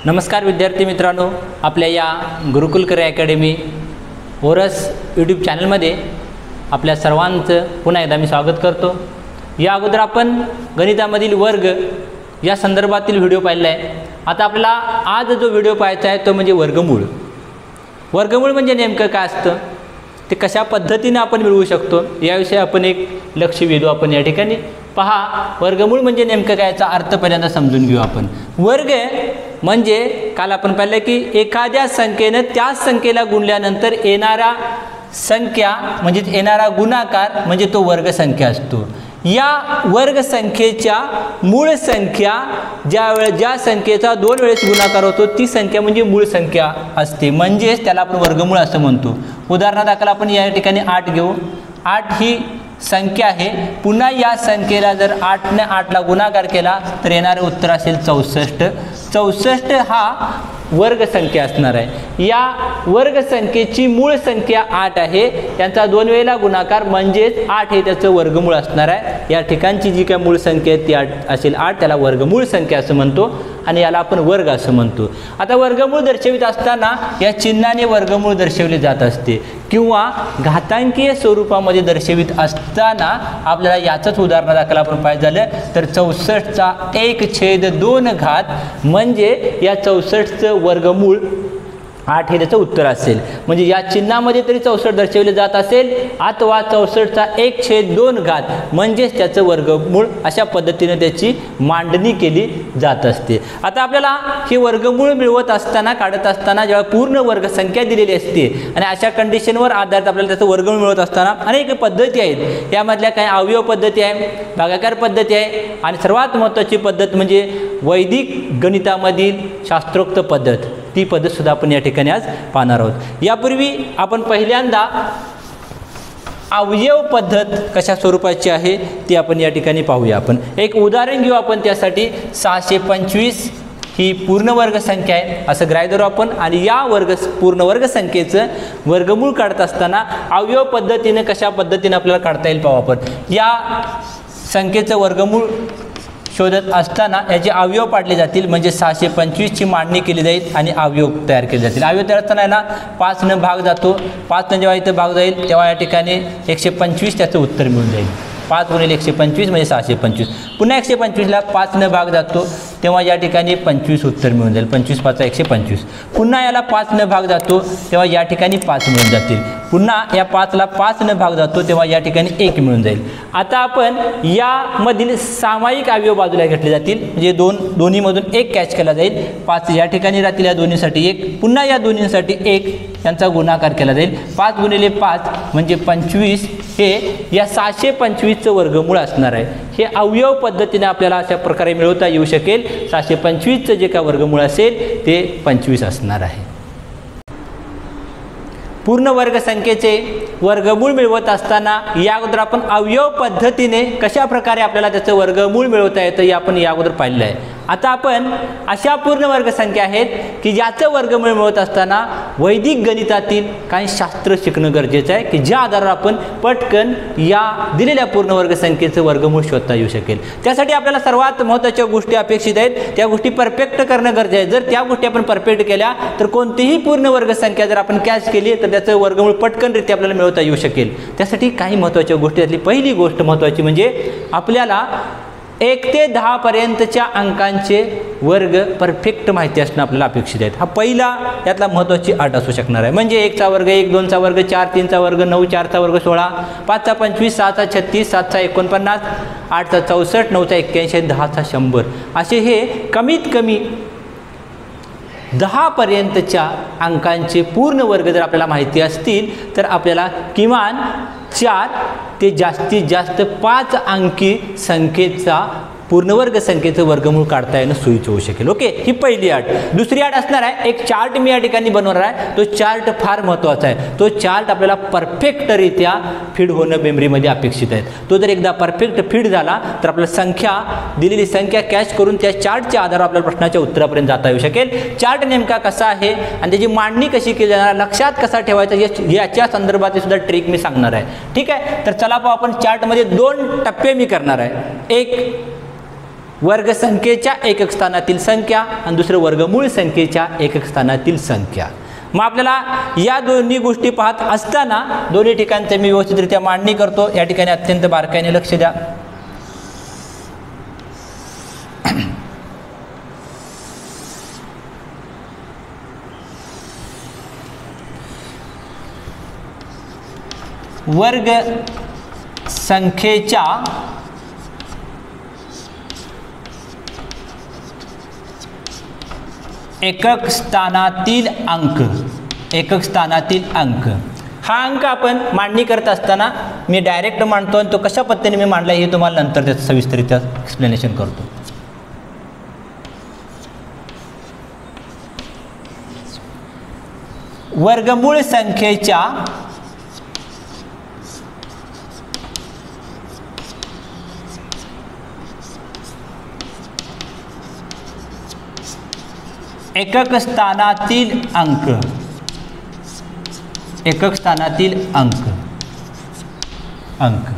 नमस्कार विद्यार्थी मित्रांनो, आपल्या या गुरुकुल करिअर अकॅडमी ओरस यूट्यूब चॅनलमध्ये आपल्या सर्वांचं पुन्हा एकदा मी स्वागत करतो। या अगोदर आपण गणितामधील वर्ग या संदर्भातील व्हिडिओ पाहिला आहे। आता आपल्याला आज जो व्हिडिओ पाहायचा आहे तो म्हणजे वर्गमूळ। वर्गमूळ म्हणजे नेमकं काय असतं, ते कशा पद्धतीने आपण मिळवू शकतो याविषयी आपण एक लक्ष वेधू। आपण या ठिकाणी पहा, वर्गमूळ म्हणजे नेमकं काय याचा अर्थ पहिल्यांदा समजून घेऊ आपण। वर्ग म्हणजे काल आपण पाहिलं की एखाद्या संख्येने त्याच संख्येला गुणल्यानंतर येणारा संख्या म्हणजे येणारा गुणाकार म्हणजे तो वर्ग संख्या असतो। या वर्ग संख्येच्या मूळ संख्या ज्या संख्येचा 2 वेळेस गुणाकार होतो ती संख्या म्हणजे मूळ संख्या असते, म्हणजेच त्याला आपण वर्गमूळ असं म्हणतो। उदाहरणादाखल आपण या ठिकाणी 8 घेऊ। 8 ही संख्या आहे, पुन्हा या संख्येला जर 8 ने 8 ला गुणाकार केला तर येणारे उत्तर असेल 64। 64 हा वर्ग संख्या असणार आहे। या वर्ग संख्येची मूळ संख्या 8 आहे, त्यांचा 2 वेळेला गुणाकार म्हणजेच 8 हे त्याचं वर्गमूळ असणार आहे। या ठिकाणची जी काय मूळ संख्या आहे ती 8 असेल, 8 त्याला वर्गमूळ संख्या असं म्हणतो आणि याला आपण वर्ग असं म्हणतो। आता वर्गमूळ दर्शवित असताना या चिन्हाने वर्गमूळ दर्शवले जात असते किंवा घातांकीय स्वरूपामध्ये दर्शवित असताना आपल्याला याचंच उदाहरण दाखल आपण पाहिजे झालं तर 64चा 1/2 घात म्हणजे या 64चं वर्गमूळ 8 हे त्याचं उत्तर असेल। म्हणजे या चिन्हामध्ये तरी 64 दर्शवले जात असेल अथवा 64चा 1/2 घात म्हणजेच त्याचं वर्गमूळ, अशा पद्धतीने त्याची मांडणी केली जात असते। आता आपल्याला हे वर्गमूळ मिळवत असताना काढत असताना जेव्हा पूर्ण वर्ग संख्या दिलेली असते आणि अशा कंडिशनवर आधारित आपल्याला त्याचं वर्गमूळ मिळवत असताना अनेक पद्धती आहेत। यामधल्या काही अवयव पद्धती आहे, भागाकार पद्धती आहे आणि सर्वात महत्त्वाची पद्धत म्हणजे वैदिक गणितामधील शास्त्रोक्त पद्धत, ती पद्धत सुद्धा आपण या ठिकाणी आज पाहणार आहोत। यापूर्वी आपण पहिल्यांदा अवयव पद्धत कशा स्वरूपाची आहे ती आपण या ठिकाणी पाहूया। आपण एक उदाहरण घेऊ आपण त्यासाठी। 625 ही पूर्ण वर्ग संख्या आहे असं गृहीत धरू आपण आणि या पूर्ण वर्ग संख्येचं वर्गमूळ काढत असताना अवयव पद्धतीने कशा पद्धतीने आपल्याला काढता येईल पाहू आपण। या संख्येचं वर्गमूळ शोधत असताना याचे अवयव पाडले जातील, म्हणजे 625 ची मांडणी केली जाईल आणि अवयव तयार केले जातील। अवयव तयार असताना याला 5 ने भाग जातो। 5 ने जेव्हा इथं भाग जाईल तेव्हा या ठिकाणी 125 त्याचं उत्तर मिळून जाईल। 5 गुणिले 125 म्हणजे 625। पुन्हा 125 ला 5 ने भाग जातो तेव्हा या ठिकाणी 25 उत्तर मिळून जाईल। 25 × 5 = 125। पुन्हा याला 5 ने भाग जातो तेव्हा या ठिकाणी 5 मिळून जातील। पुन्हा या 5 ला 5 ने भाग जातो तेव्हा या ठिकाणी 1 मिळून जाईल। आता आपण यामधील सामायिक अवयव बाजूला घेतले जातील, म्हणजे दोन्हीमधून 1 कॅच केला जाईल। 5 या ठिकाणी राहतील या दोन्हीसाठी 1, पुन्हा या दोन्हीसाठी 1 यांचा गुणाकार केला जाईल। 5 गुणिले 5 म्हणजे 25 हे या 625चं वर्गमूळ असणार आहे। हे अवयव पद्धतीने आपल्याला अशा प्रकारे मिळवता येऊ शकेल। 625चं जे काय वर्गमूळ असेल ते 25 असणार आहे। पूर्ण वर्ग संख्येचे वर्गमूळ मिळवत असताना या अगोदर आपण अवयव पद्धतीने कशा प्रकारे आपल्याला त्याचं वर्गमूळ मिळवता येतं हे आपण या अगोदर पाहिलं आहे। आता आपण अशा पूर्ण वर्ग संख्या आहेत की ज्याचं वर्गमूळ मिळवत असताना वैदिक गणितातील काही शास्त्र शिकणं गरजेचं आहे की ज्या आधारावर आपण पटकन या दिलेल्या पूर्ण वर्ग संख्येचं वर्गमूळ शोधता येऊ शकेल। त्यासाठी आपल्याला सर्वात महत्त्वाच्या गोष्टी अपेक्षित आहेत, त्या गोष्टी परफेक्ट करणं गरजेचं आहे। जर त्या गोष्टी आपण परफेक्ट केल्या तर कोणतीही पूर्ण वर्ग संख्या जर आपण कॅच केली तर त्याचं वर्गमूळ पटकनरित्या आपल्याला मिळवता येऊ शकेल। त्यासाठी काही महत्त्वाच्या गोष्टी, त्यातली पहिली गोष्ट महत्त्वाची म्हणजे आपल्याला 1 ते 10 पर्यंतच्या अंकांचे वर्ग परफेक्ट माहिती असणं आपल्याला अपेक्षित आहे। हा पहिला यातला महत्त्वाची अट असू शकणार आहे। म्हणजे 1चा वर्ग 1, 2चा वर्ग 4, 3चा वर्ग 9, 4चा वर्ग 16, 5चा 25, 6चा 36, 7चा 49, 8चा 64, 9चा 81, 10चा 100 असे हे कमीत कमी 10 पर्यंतच्या अंकांचे पूर्ण वर्ग जर आपल्याला माहिती असतील तर आपल्याला किमान 4 ते जास्तीत जास्त 5 अंकी संख्येचा पूर्ण वर्ग संख्येचं वर्गमूळ काढता येणं सोयीचं होऊ शकेल। ओके, ही पहिली अट। दुसरी अट असणार आहे, एक चार्ट मी या ठिकाणी बनवणार आहे। तो चार्ट फार महत्त्वाचा आहे। तो चार्ट आपल्याला परफेक्टरित्या फीड होणं मेमरीमध्ये अपेक्षित आहे। तो जर एकदा परफेक्ट फीड झाला तर आपल्याला दिलेली संख्या कॅच करून त्या चार्टच्या आधारावर आपल्याला प्रश्नाच्या उत्तरापर्यंत जाता येऊ शकेल। चार्ट नेमका कसा आहे आणि त्याची मांडणी कशी केली जाणार, लक्षात कसा ठेवायचा याच्या संदर्भात सुद्धा ट्रिक मी सांगणार आहे। ठीक आहे, तर चला पाहू आपण चार्टमध्ये 2 टप्पे मी करणार आहे। एक वर्गसंख्येच्या एकक स्थानातील संख्या आणि दुसरं वर्गमूळ संख्येच्या एकक स्थानातील संख्या. मग आपल्याला या दोन्ही गोष्टी पाहत असताना दोन्ही ठिकाणचे मी व्यवस्थितरित्या मांडणी करतो. या ठिकाणी अत्यंत बारकाईने लक्ष द्या. वर्ग संख्येच्या एकक स्थानातील अंक, एकक स्थानातील अंक हा अंक आपण मांडणी करत असताना मी डायरेक्ट मांडतो आणि तो कशा पद्धतीने मी मांडला हे तुम्हाला नंतर त्याचं सविस्तरित्या एक्सप्लेनेशन करतो. वर्गमूळ संख्येच्या एकक स्थानातील अंक, एकक स्थानातील अंक अंक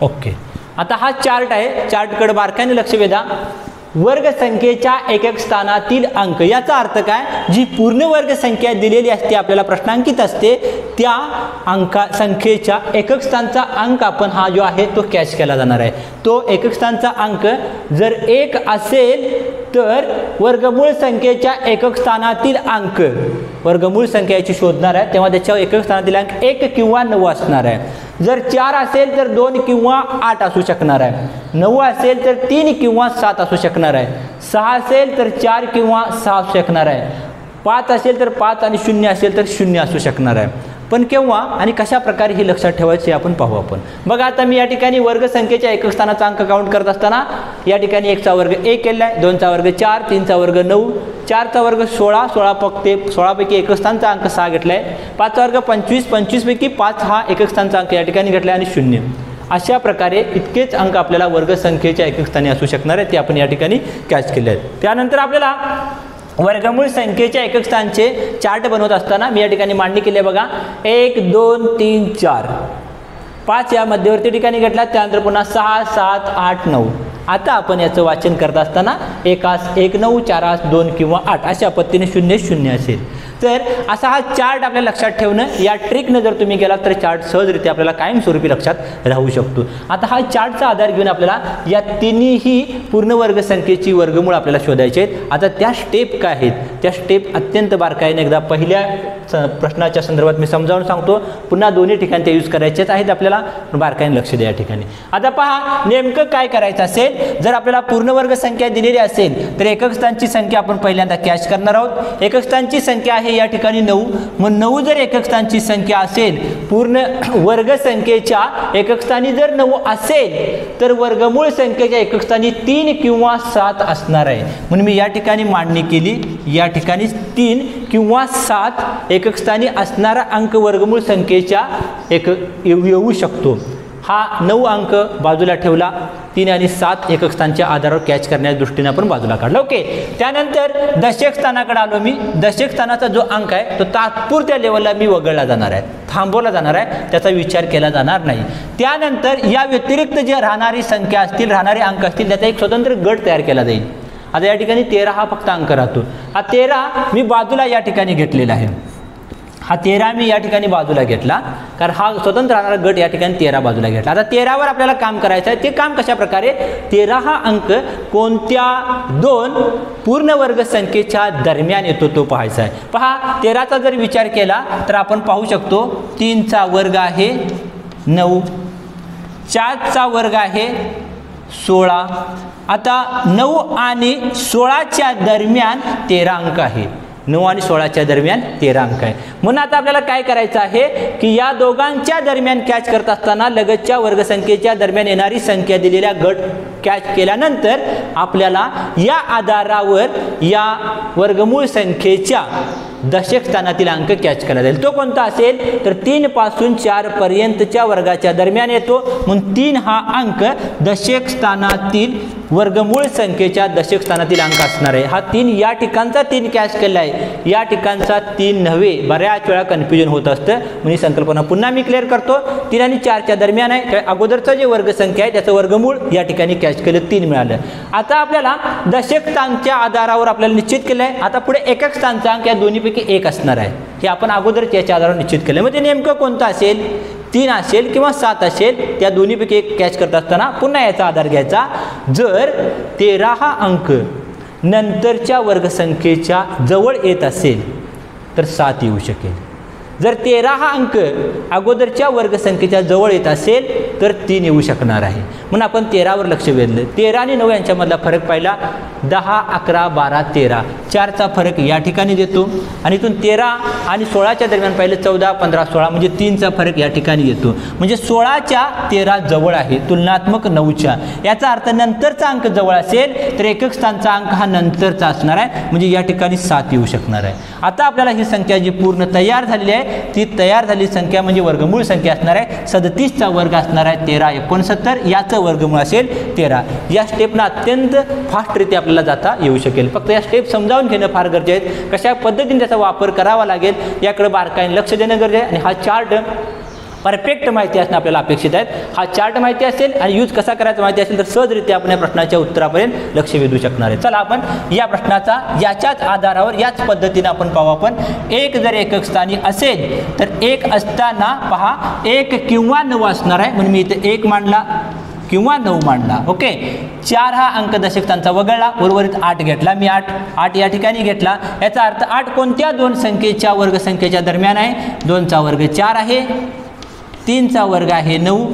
ओके. आता हा चार्ट आहे, चार्टकडे बारकाईने लक्ष वेधा. वर्ग संख्येच्या एकक स्थानातील अंक याचा अर्थ काय, जी पूर्ण वर्ग संख्या दिलेली असते आपल्याला प्रश्नांकित असते त्या अंका संख्येच्या एकक स्थानचा अंक आपण हा जो आहे तो कॅच केला जाणार आहे. तो एकक स्थानचा अंक जर 1 असेल तर वर्गमूळ संख्येच्या एकक स्थानातील अंक, वर्गमूळ संख्याची शोधणार आहे तेव्हा त्याच्या एकक स्थानातील अंक 1 किंवा 9 असणार आहे. जर 4 असेल तर 2 किंवा 8 असू शकणार आहे. 9 असेल तर 3 किंवा 7 असू शकणार आहे. 6 असेल तर 4 किंवा 6 असू शकणार आहे. 5 असेल तर 5 आणि 0 असेल तर 0 असू शकणार आहे. पण केव्हा आणि कशा प्रकारे हे लक्षात ठेवायचे आपण पाहू. आपण बघा, आता मी या ठिकाणी वर्ग संख्येच्या एकक स्थानाचा अंक काउंट करत असताना या ठिकाणी 1 चा वर्ग 1 केला आहे, 2 चा वर्ग 4, 3 चा वर्ग 9, 4 चा वर्ग 16, 16 पैकी एकक स्थानचा अंक 6 घेतला आहे, 5 चा वर्ग 25, 25 पैकी 5 हा एकक स्थानचा अंक या ठिकाणी घेतला आहे आणि 0. अशा प्रकारे इतकेच अंक आपल्याला वर्ग संख्येच्या एकक स्थानी असू शकणार आहे, ते आपण या ठिकाणी कॅच केले आहेत. त्यानंतर आपल्याला वर्गमूळ संख्येच्या एकक स्थानचे चार्ट बनवत असताना मी या ठिकाणी मांडणी केली आहे. बघा, 1 2 3 4 5 या मध्यवर्ती ठिकाणी घेतला, त्यानंतर पुन्हा 6 7 8 9. आता आपण याचं वाचन करत असताना 1 1 9 4 2 किंवा 8 अशा पद्धतीने 0 0 असेल. तर असा हा चार्ट आपल्याला लक्षात ठेवणं, या ट्रिकनं जर तुम्ही गेलात तर चार्ट सहजरित्या आपल्याला कायमस्वरूपी लक्षात राहू शकतो. आता हा चार्टचा आधार घेऊन आपल्याला या तिन्ही पूर्ण वर्ग संख्येची वर्गमूळ आपल्याला शोधायचे आहेत. आता त्या स्टेप काय आहेत, त्या स्टेप अत्यंत बारकाईने एकदा पहिल्या प्रश्नाच्या संदर्भात मी समजावून सांगतो. पुन्हा दोन्ही ठिकाणी ते यूज करायचेच आहेत आपल्याला, बारकाईने लक्ष द्या या ठिकाणी. आता पहा, नेमकं काय करायचं असेल, जर आपल्याला पूर्ण वर्ग संख्या दिलेली असेल तर एकक स्थानची संख्या आपण पहिल्यांदा कॅच करणार आहोत. एकक स्थानची संख्या आहे या ठिकाणी 9. मग 9 जर एकक स्थानची संख्या असेल, पूर्ण वर्ग संख्येच्या एकक स्थानी जर 9 असेल तर वर्गमूळ संख्येच्या एकक स्थानी 3 किंवा 7 असणार आहे. म्हणून मी या ठिकाणी मांडणी केली, या ठिकाणी 3 किंवा 7 एकक स्थानी असणारा अंक वर्गमूळ संख्येच्या येऊ शकतो. हा 9 अंक बाजूला ठेवला, 3 आणि 7 एकक स्थानच्या आधारावर कॅच करण्याच्या दृष्टीने आपण बाजूला काढला. ओके. त्यानंतर दशक स्थानाकडे आलो मी. दशक स्थानाचा जो अंक आहे तो तात्पुरत्या लेवलला मी वगळला जाणार आहे, थांबवला जाणार आहे, त्याचा विचार केला जाणार नाही. त्यानंतर या व्यतिरिक्त जे राहणारी संख्या असतील, राहणारे अंक असतील, त्याचा एक स्वतंत्र गट तयार केला जाईल. आता या ठिकाणी 13 हा फक्त अंक राहतो. हा 13 मी बाजूला या ठिकाणी घेतलेला आहे. हा 13 मी या ठिकाणी बाजूला घेतला, कारण हा स्वतंत्र राहणारा गट या ठिकाणी 13 बाजूला घेतला. आता 13 वर आपल्याला काम करायचं आहे. ते काम कशा प्रकारे, 13 हा अंक कोणत्या 2 पूर्ण वर्ग संख्येच्या दरम्यान येतो तो पाहायचा आहे. पहा, 13चा जर विचार केला तर आपण पाहू शकतो 3 चा वर्ग आहे 9, 4 चा वर्ग आहे 16. आता 9 आणि 16च्या दरम्यान 13 अंक आहे. 9 आणि 16च्या दरम्यान 13 अंक आहे. म्हणून आता आपल्याला काय करायचं आहे की या दोघांच्या दरम्यान कॅच करत असताना लगतच्या वर्गसंख्येच्या दरम्यान येणारी संख्या दिलेल्या गट कॅच केल्यानंतर आपल्याला या आधारावर या वर्गमूळ संख्येच्या दशक स्थानातील अंक कॅच केला जाईल. तो कोणता असेल तर 3 पासून 4 पर्यंतच्या वर्गाच्या दरम्यान येतो. म्हणून 3 हा अंक दशक स्थानातील वर्गमूळ संख्येच्या दशक स्थानातील अंक असणार आहे. हा 3 या ठिकाणचा 3 कॅच केला आहे, या ठिकाणचा 3 नव्हे. बऱ्याच वेळा कन्फ्युजन होत असतं. म्हणजे संकल्पना पुन्हा मी क्लिअर करतो. 3 आणि 4च्या दरम्यान आहे, त्या अगोदरचं जे वर्गसंख्या आहे त्याचं वर्गमूळ या ठिकाणी कॅच केलं, 3 मिळालं. आता आपल्याला दशक स्थानच्या आधारावर आपल्याला निश्चित केलं आहे. आता पुढे एकक स्थानचा अंक या दोन्हीपैकी 1 असणार आहे. हे आपण अगोदर याच्या आधारावर निश्चित केलं. म्हणजे नेमकं कोणतं असेल, 3 असेल किंवा 7 असेल, त्या दोन्हीपैकी 1 कॅच करत असताना पुन्हा याचा आधार घ्यायचा. जर 13 हा अंक नंतरच्या वर्गसंख्येच्या जवळ येत असेल तर 7 येऊ शकेल. जर 13 हा अंक अगोदरच्या वर्गसंख्येच्या जवळ येत असेल तर 3 येऊ शकणार आहे. म्हणून आपण 13वर लक्ष वेधलं. 13 आणि 9 यांच्यामधला फरक पाहिला. 10, 11, 12, 13 4चा फरक या ठिकाणी देतो. आणि इथून 13 आणि 16च्या दरम्यान पाहिलं 14, 15, 16 म्हणजे 3चा फरक या ठिकाणी येतो. म्हणजे 16च्या 13 जवळ आहे तुलनात्मक 9च्या. याचा अर्थ नंतरचा अंक जवळ असेल तर एकक स्थानचा अंक हा नंतरचा असणार आहे. म्हणजे या ठिकाणी 7 येऊ शकणार आहे. आता आपल्याला ही संख्या जी पूर्ण तयार झालेली आहे ती तयार झालेली संख्या म्हणजे वर्गमूळ संख्या असणार आहे. 37चा वर्ग असणार आहे 13, 69 याचं वर्गमूळ असेल 13. या स्टेपला अत्यंत फास्टरित्या आपल्याला जाता येऊ शकेल. फक्त या स्टेप समजावून घेणं फार गरजेचं आहे. कशा पद्धतीने त्याचा वापर करावा लागेल याकडे बारकाईने लक्ष देणं गरजेचं आहे. आणि हा चार्ट परफेक्ट माहिती असणं आपल्याला अपेक्षित आहे. हा चार्ट माहिती असेल आणि यूज कसा करायचा माहिती असेल तर सहजरित्या आपण या प्रश्नाच्या उत्तरापर्यंत लक्ष वेधू शकणार आहे. चला आपण या प्रश्नाचा याच्याच आधारावर याच पद्धतीने आपण पाहू. आपण 1 जर एकक स्थानी असेल तर 1 असताना पहा 1 किंवा 9 असणार आहे. म्हणून मी इथे 1 मांडला किंवा 9 मांडला. ओके. 4 हा अंक दशक स्थानचा वगळला, उर्वरित 8 घेतला. मी 8 या ठिकाणी घेतला. याचा अर्थ 8 कोणत्या दोन संख्येच्या वर्गसंख्येच्या दरम्यान आहे. 2चा वर्ग 4 आहे, 3चा वर्ग आहे 9.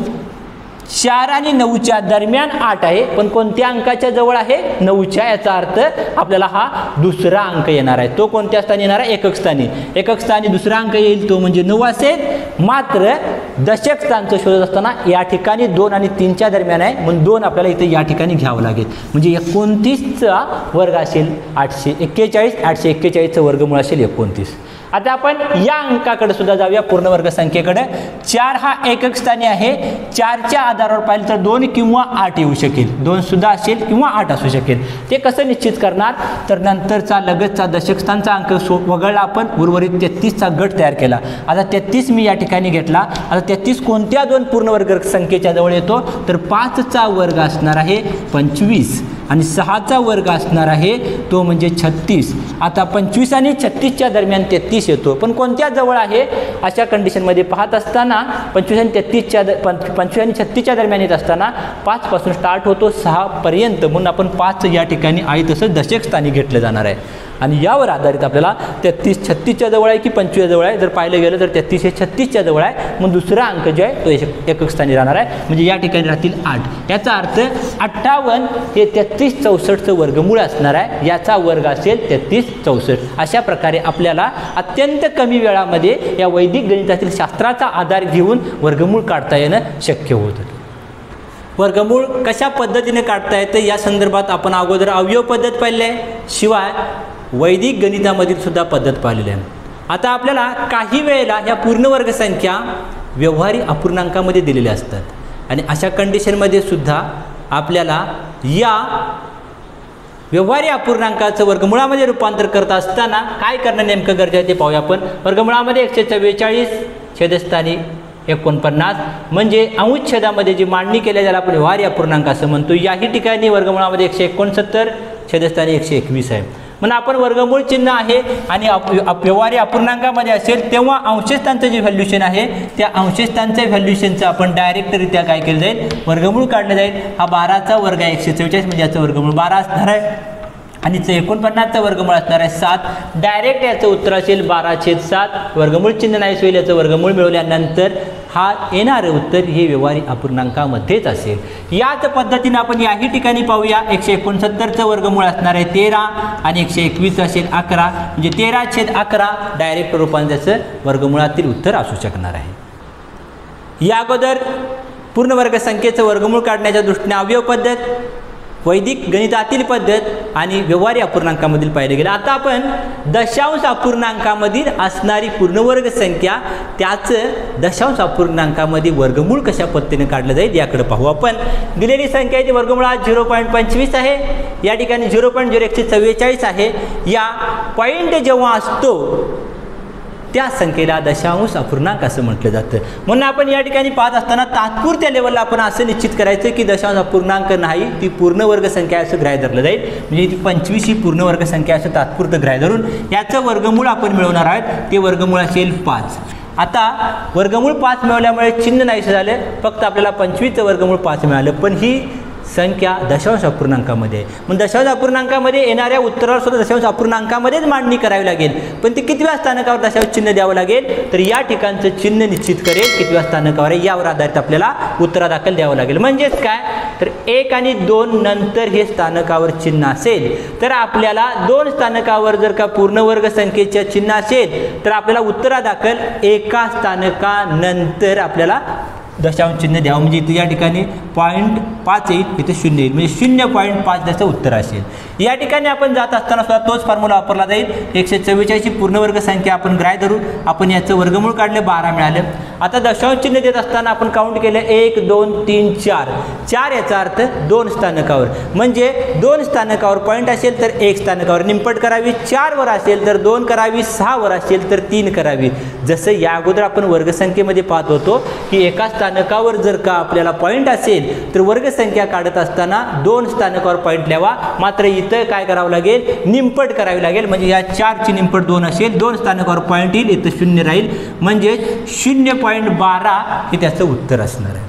4 आणि 9च्या दरम्यान 8 आहे, पण कोणत्या अंकाच्या जवळ आहे 9च्या. याचा अर्थ आपल्याला हा दुसरा अंक येणार आहे. तो कोणत्या स्थानी येणार आहे एकक स्थानी. एकक स्थानी दुसरा अंक येईल तो म्हणजे 9 असेल. मात्र दशक स्थानचं शोधत असताना या ठिकाणी 2 आणि 3च्या दरम्यान आहे, म्हणून 2 आपल्याला इथे या ठिकाणी घ्यावं लागेल. म्हणजे 29चा वर्ग असेल 841. 841चं वर्गमूळ असेल 29. आता आपण या अंकाकडे सुद्धा जाऊया, पूर्ण वर्ग संख्येकडे. 4 हा एकक स्थानी आहे. 4च्या आधारावर पाहिलं तर 2 किंवा 8 येऊ शकेल. 2 सुद्धा असेल किंवा 8 असू शकेल. ते कसं निश्चित करणार तर नंतरचा लगतचा दशक स्थानचा अंक वगळला आपण, उर्वरित 33चा गट तयार केला. आता 33 मी या ठिकाणी घेतला. आता 33 कोणत्या दोन पूर्ण वर्ग संख्येच्या जवळ येतो तर 5चा वर्ग असणार आहे 25 आणि 6चा वर्ग असणार आहे तो म्हणजे 36. आता 25 आणि 36च्या दरम्यान 33 येतो, पण कोणत्या जवळ आहे अशा कंडिशनमध्ये पाहत असताना 25 आणि 36च्या दरम्यान येत असताना 5 पासून स्टार्ट होतो 6 पर्यंत. म्हणून आपण 5 या ठिकाणी आहे तसं दशक स्थानी घेतलं जाणार आहे. आणि यावर आधारित आपल्याला 33 36च्या जवळ आहे की 25 जवळ आहे. जर पाहिलं गेलं तर 33 हे 36च्या जवळ आहे, मग दुसरा अंक जो आहे तो एकक स्थानी राहणार आहे. म्हणजे या ठिकाणी राहतील 8. याचा अर्थ 58 हे 33 64चं वर्गमूळ असणार आहे. याचा वर्ग असेल 33 64. अशा प्रकारे आपल्याला अत्यंत कमी वेळामध्ये या वैदिक गणितातील शास्त्राचा आधार घेऊन वर्गमूळ काढता येणं शक्य होतं. वर्गमूळ कशा पद्धतीने काढता येतं या संदर्भात आपण अगोदर अवयव पद्धत पाहिली आहे, शिवाय वैदिक गणितामधील सुद्धा पद्धत पाहिलेली आहे. आता आपल्याला काही वेळेला ह्या पूर्ण वर्ग संख्या व्यवहारी अपूर्णांकामध्ये दिलेल्या असतात आणि अशा कंडिशनमध्ये सुद्धा आपल्याला या व्यवहारी अपूर्णांकाचं वर्गमुळामध्ये रूपांतर करत असताना काय करणं नेमकं गरजेचं आहे ते पाहूया आपण. वर्गमुळामध्ये 144 छेदस्थानी 49 म्हणजे अंश छेदामध्ये जी मांडणी केल्या ज्याला आपण व्यवहारी अपूर्णांक असं म्हणतो. याही ठिकाणी वर्गमुळामध्ये 169 छेदस्थानी 121 आहे. म्हणून आपण वर्गमूळ चिन्ह आहे आणि व्यवहारी अपूर्णांकामध्ये असेल तेव्हा अंशस्थानचं जे व्हॅल्युशन आहे त्या अंशस्थानच्या व्हॅल्युशनचं आपण डायरेक्टरित्या काय केलं जाईल वर्गमूळ काढलं जाईल. हा 12चा वर्ग आहे 144 म्हणजे याचं वर्गमूळ 12 असणार आहे. आणि 49चा वर्गमूळ असणार आहे 7. डायरेक्ट याचं उत्तर असेल 12/7. वर्गमूळ चिन्ह नाही होईल, याचं वर्गमूळ मिळवल्यानंतर हा येणारं उत्तर हे व्यवहारिक अपूर्णांकामध्येच असेल. याच पद्धतीने आपण याही ठिकाणी पाहूया. 169चं वर्गमूळ असणार आहे 13 आणि 121 असेल 11. म्हणजे 13/11 डायरेक्ट रूपाने त्याचं वर्गमूळातील उत्तर असू शकणार आहे. या अगोदर पूर्ण वर्ग संख्येचं वर्गमूळ काढण्याच्या दृष्टीने अवयव पद्धत, वैदिक गणितातील पद्धत आणि व्यवहारिक अपूर्णांकामधील पाहिले गेले. आता आपण दशांश अपूर्णांकामधील असणारी पूर्णवर्ग संख्या त्याचं दशांश अपूर्णांकामध्ये वर्गमूळ कशा पद्धतीने काढलं जाईल याकडे पाहू. आपण दिलेली संख्येचे वर्गमूळ आज 0.25 आहे. या ठिकाणी 0.0144 आहे. या पॉईंट जेव्हा असतो त्या संख्येला दशांश अपूर्णांक असं म्हटलं जातं. म्हणून आपण या ठिकाणी पाहत असताना तात्पुरत्या लेवलला आपण असं निश्चित करायचं की दशांश अपूर्णांक नाही, ती पूर्णवर्ग संख्या असं ग्राह्य धरलं जाईल. म्हणजे ती 25 ही पूर्णवर्ग संख्या असं तात्पुरतं ग्राह्य धरून याचं वर्गमूळ आपण मिळवणार आहोत. ते वर्गमूळ असेल 5. आता वर्गमूळ 5 मिळवल्यामुळे चिन्ह नाहीसं झालं, फक्त आपल्याला 25चं वर्गमूळ 5 मिळालं. पण ही संख्या दशांश अपूर्णांकामध्ये आहे. मग दशांश अपूर्णांकामध्ये येणाऱ्या उत्तरावर सुद्धा दशांश अपूर्णांकामध्येच मांडणी करावी लागेल. पण ती कितव्या स्थानकावर दशांश चिन्ह द्यावं लागेल, तर या ठिकाणचं चिन्ह निश्चित करेल कितव्या स्थानकावर आहे यावर आधारित आपल्याला उत्तरादाखल द्यावं लागेल. म्हणजेच काय, तर 1 आणि 2 नंतर हे स्थानकावर चिन्ह असेल तर आपल्याला 2 स्थानकावर जर का पूर्णवर्ग संख्येच्या चिन्ह असेल तर आपल्याला उत्तरादाखल एका स्थानकानंतर आपल्याला दशांश चिन्ह द्यावं. म्हणजे इथे या ठिकाणी 0.5 येईल, इथे 0 येईल, म्हणजे 0.5 त्याचं उत्तर असेल. या ठिकाणी आपण जात असताना सुद्धा तोच फॉर्म्युला वापरला जाईल. 144 ही पूर्णवर्ग संख्या आपण ग्राह्य धरू. आपण याचं वर्गमूळ काढले 12 मिळालं. आता दशांश चिन्ह देत असताना आपण काउंट केलं 1 2 3 4. 4 याचा अर्थ 2 स्थानकावर, म्हणजे 2 स्थानकावर पॉईंट असेल तर 1 स्थानकावर निंपट करावी, 4 वर असेल तर 2 करावी, 6 वर असेल तर 3 करावी. जसं या अगोदर आपण वर्गसंख्येमध्ये पाहत होतो की एका स्थानकावर जर का आपल्याला पॉईंट असेल तर वर्गसंख्या काढत असताना 2 स्थानकावर पॉईंट लिहावा. मात्र इथं काय करावं लागेल, निंपट करावी लागेल. म्हणजे या 4ची निंपट 2 असेल, 2 स्थानकावर पॉईंट येईल, इथं 0 राहील, म्हणजे 0.12 हे त्याचं उत्तर असणार आहे.